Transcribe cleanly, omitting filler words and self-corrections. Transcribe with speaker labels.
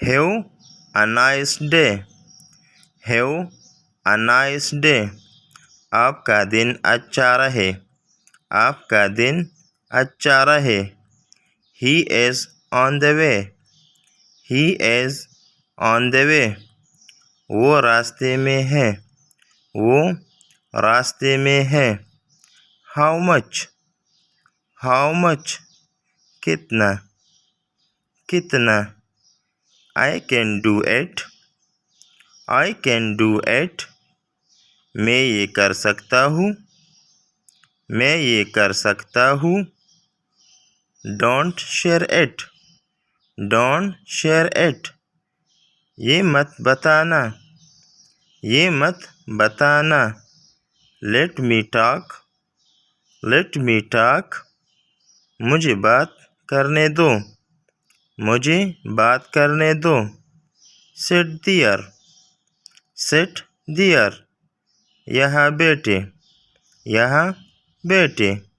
Speaker 1: Have a nice day. Have a nice day. आपका दिन अच्छा रहे। आपका दिन अच्छा रहे। He is on the way. He is on the way. वो रास्ते में है। वो रास्ते में है। How much. How much. कितना। कितना। I can do it. I can do it. मैं ये कर सकता हूँ। मैं ये कर सकता हूँ। Don't share it. Don't share it. ये मत बताना। ये मत बताना। Let me talk. Let me talk. मुझे बात करने दो। मुझे बात करने दो। Sit there. Sit there. यहाँ बैठे। यहाँ बैठे।